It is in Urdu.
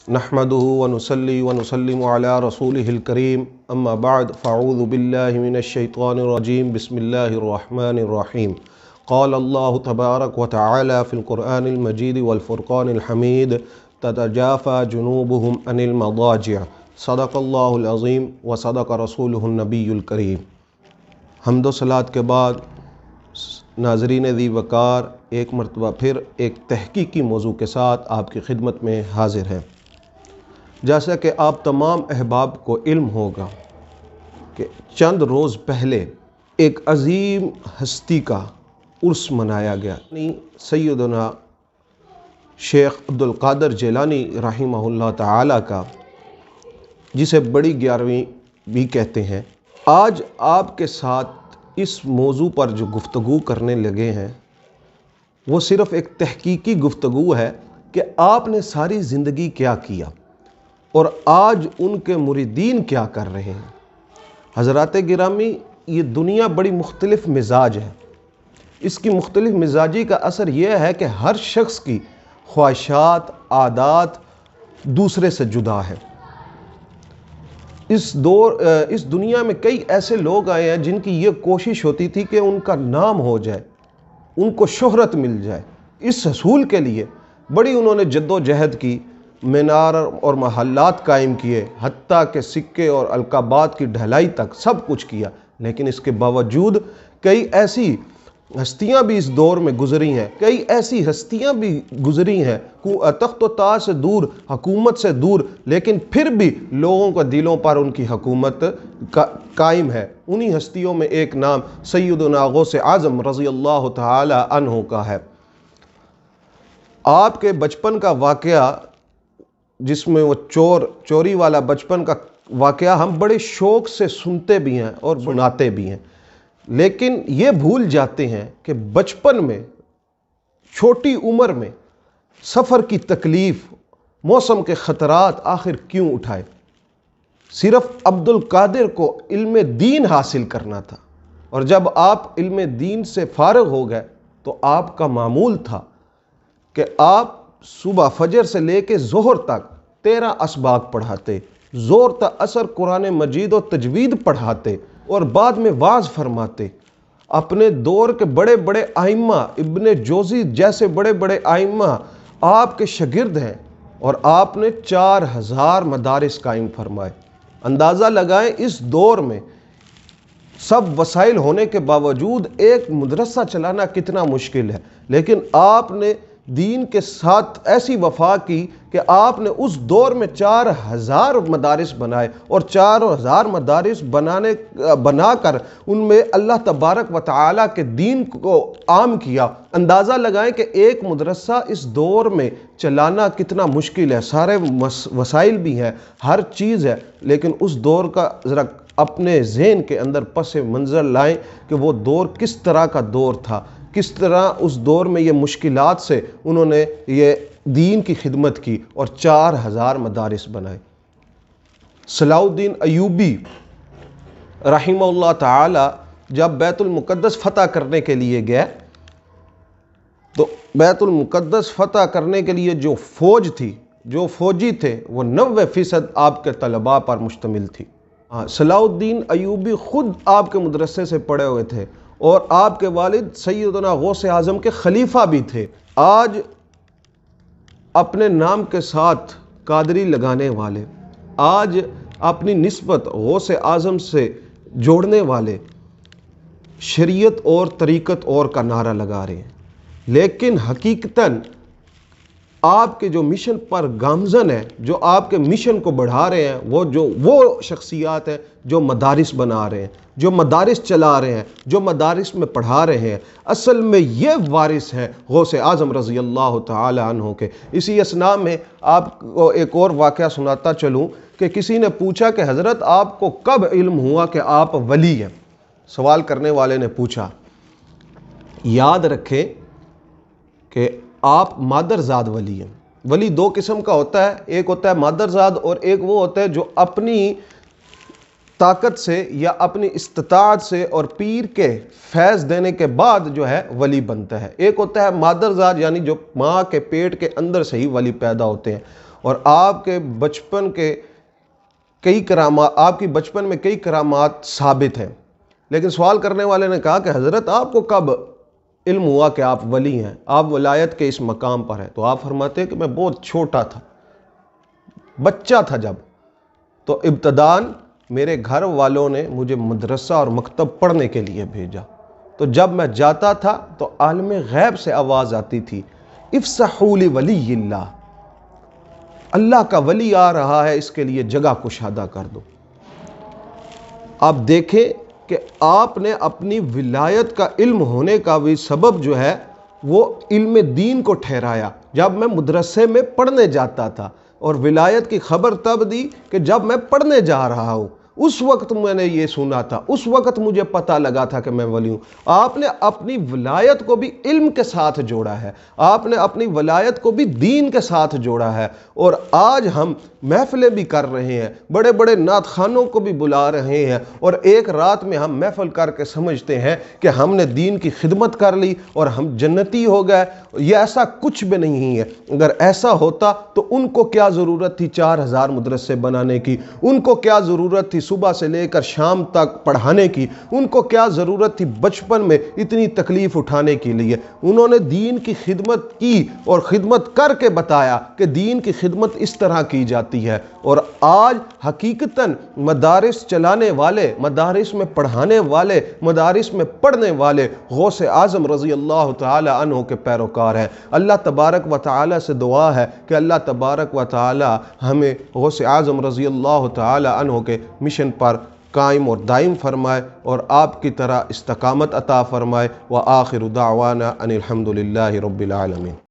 نحمده ونصلي ونسلم على رسوله الكريم اما بعد فاعوذ بالله من الشيطان الرجيم بسم الله الرحمن الرحيم قال الله تبارك وتعالى في القرآن المجيد والفرقان الحميد تتجافى جنوبهم عن المضاجع صدق الله العظيم وصدق رسوله النبي الكريم۔ حمد و صلات کے بعد ناظرین ذی وقار ایک مرتبہ پھر ایک تحقیقی موضوع کے ساتھ آپ کی خدمت میں حاضر ہیں۔ جیسا کہ آپ تمام احباب کو علم ہوگا کہ چند روز پہلے ایک عظیم ہستی کا عرس منایا گیا، سیدنا شیخ عبدالقادر جیلانی رحمہ اللہ تعالی کا، جسے بڑی 11ویں بھی کہتے ہیں۔ آج آپ کے ساتھ اس موضوع پر جو گفتگو کرنے لگے ہیں وہ صرف ایک تحقیقی گفتگو ہے کہ آپ نے ساری زندگی کیا کیا اور آج ان کے مریدین کیا کر رہے ہیں۔ حضرات گرامی، یہ دنیا بڑی مختلف مزاج ہے۔ اس کی مختلف مزاجی کا اثر یہ ہے کہ ہر شخص کی خواہشات، عادات دوسرے سے جدا ہے۔ اس دنیا میں کئی ایسے لوگ آئے ہیں جن کی یہ کوشش ہوتی تھی کہ ان کا نام ہو جائے، ان کو شہرت مل جائے۔ اس حصول کے لیے بڑی انہوں نے جد و جہد کی، مینار اور محلات قائم کیے، حتیٰ کہ سکے اور القابات کی ڈھلائی تک سب کچھ کیا، لیکن اس کے باوجود کئی ایسی ہستیاں بھی اس دور میں گزری ہیں، کئی ایسی ہستیاں بھی گزری ہیں تخت و تاج سے دور، حکومت سے دور، لیکن پھر بھی لوگوں کے دلوں پر ان کی حکومت قائم ہے۔ انہی ہستیوں میں ایک نام سیدنا غوث اعظم رضی اللہ تعالی عنہ کا ہے۔ آپ کے بچپن کا واقعہ، جس میں وہ چوری والا بچپن کا واقعہ ہم بڑے شوق سے سنتے بھی ہیں اور سناتے بھی ہیں، لیکن یہ بھول جاتے ہیں کہ بچپن میں، چھوٹی عمر میں سفر کی تکلیف، موسم کے خطرات آخر کیوں اٹھائے؟ صرف عبدالقادر کو علم دین حاصل کرنا تھا، اور جب آپ علم دین سے فارغ ہو گئے تو آپ کا معمول تھا کہ آپ صبح فجر سے لے کے ظہر تک 13 اسباق پڑھاتے، ظہر تا عصر قرآن مجید و تجوید پڑھاتے اور بعد میں واعظ فرماتے۔ اپنے دور کے بڑے بڑے ائمہ، ابن جوزی جیسے بڑے بڑے ائمہ آپ کے شاگرد ہیں، اور آپ نے 4000 مدارس قائم فرمائے۔ اندازہ لگائیں اس دور میں سب وسائل ہونے کے باوجود ایک مدرسہ چلانا کتنا مشکل ہے، لیکن آپ نے دین کے ساتھ ایسی وفا کی کہ آپ نے اس دور میں 4000 مدارس بنائے، اور 4000 مدارس بنا کر ان میں اللہ تبارک و تعالیٰ کے دین کو عام کیا۔ اندازہ لگائیں کہ ایک مدرسہ اس دور میں چلانا کتنا مشکل ہے، سارے وسائل بھی ہیں، ہر چیز ہے، لیکن اس دور کا ذرا اپنے ذہن کے اندر پس منظر لائیں کہ وہ دور کس طرح کا دور تھا، کس طرح اس دور میں یہ مشکلات سے انہوں نے یہ دین کی خدمت کی اور 4000 مدارس بنائے۔ صلاح الدین ایوبی رحمہ اللہ تعالی جب بیت المقدس فتح کرنے کے لیے گئے تو بیت المقدس فتح کرنے کے لیے جو فوج تھی، جو فوجی تھے، وہ 90% آپ کے طلباء پر مشتمل تھی۔ صلاح الدین ایوبی خود آپ کے مدرسے سے پڑھے ہوئے تھے، اور آپ کے والد سیدنا غوث اعظم کے خلیفہ بھی تھے۔ آج اپنے نام کے ساتھ قادری لگانے والے، آج اپنی نسبت غوث اعظم سے جوڑنے والے شریعت اور طریقت اور کا نعرہ لگا رہے ہیں، لیکن حقیقتاً آپ کے جو مشن پر گامزن ہیں، جو آپ کے مشن کو بڑھا رہے ہیں، وہ شخصیات ہیں جو مدارس بنا رہے ہیں، جو مدارس چلا رہے ہیں، جو مدارس میں پڑھا رہے ہیں۔ اصل میں یہ وارث ہیں غوث اعظم رضی اللہ تعالی عنہ کے۔ اسی اسنا میں آپ کو ایک اور واقعہ سناتا چلوں کہ کسی نے پوچھا کہ حضرت آپ کو کب علم ہوا کہ آپ ولی ہیں؟ سوال کرنے والے نے پوچھا۔ یاد رکھیں کہ آپ مادرزاد ولی ہیں۔ ولی 2 قسم کا ہوتا ہے، ایک ہوتا ہے مادرزاد اور ایک وہ ہوتا ہے جو اپنی طاقت سے یا اپنی استطاعت سے اور پیر کے فیض دینے کے بعد جو ہے ولی بنتا ہے۔ ایک ہوتا ہے مادرزاد، یعنی جو ماں کے پیٹ کے اندر سے ہی ولی پیدا ہوتے ہیں، اور آپ کے بچپن کے کئی کرامات، آپ کی بچپن میں کئی کرامات ثابت ہیں۔ لیکن سوال کرنے والے نے کہا کہ حضرت آپ کو کب علم ہوا کہ آپ ولی ہیں، آپ ولایت کے اس مقام پر ہیں؟ تو آپ فرماتے ہیں کہ میں بہت چھوٹا تھا، بچہ تھا جب، تو ابتداً میرے گھر والوں نے مجھے مدرسہ اور مکتب پڑھنے کے لیے بھیجا، تو جب میں جاتا تھا تو عالم غیب سے آواز آتی تھی، افسحوا لولی اللہ، اللہ کا ولی آ رہا ہے، اس کے لیے جگہ کشادہ کر دو۔ آپ دیکھیں کہ آپ نے اپنی ولایت کا علم ہونے کا بھی سبب جو ہے وہ علم دین کو ٹھہرایا۔ جب میں مدرسے میں پڑھنے جاتا تھا، اور ولایت کی خبر تب دی کہ جب میں پڑھنے جا رہا ہوں، اس وقت میں نے یہ سنا تھا، اس وقت مجھے پتہ لگا تھا کہ میں ولی ہوں۔ آپ نے اپنی ولایت کو بھی علم کے ساتھ جوڑا ہے، آپ نے اپنی ولایت کو بھی دین کے ساتھ جوڑا ہے۔ اور آج ہم محفلیں بھی کر رہے ہیں، بڑے بڑے نعت خوانوں کو بھی بلا رہے ہیں، اور ایک رات میں ہم محفل کر کے سمجھتے ہیں کہ ہم نے دین کی خدمت کر لی اور ہم جنتی ہو گئے۔ یہ ایسا کچھ بھی نہیں ہے۔ اگر ایسا ہوتا تو ان کو کیا ضرورت تھی 4000 مدرسے بنانے کی؟ ان کو کیا ضرورت تھی صبح سے لے کر شام تک پڑھانے کی؟ ان کو کیا ضرورت تھی بچپن میں اتنی تکلیف اٹھانے کے لیے؟ انہوں نے دین کی خدمت کی اور خدمت کر کے بتایا کہ دین کی خدمت اس طرح کی جاتی ہے۔ اور آج حقیقتاً مدارس چلانے والے، مدارس میں پڑھانے والے، مدارس میں پڑھنے والے غوث اعظم رضی اللہ تعالی عنہ کے پیروکار ہیں۔ اللہ تبارک و تعالی سے دعا ہے کہ اللہ تبارک و تعالی ہمیں غوث اعظم رضی اللہ تعالی عنہ کے مشن پر قائم اور دائم فرمائے اور آپ کی طرح استقامت عطا فرمائے۔ وآخر دعوانا ان الحمد للہ رب العالمین۔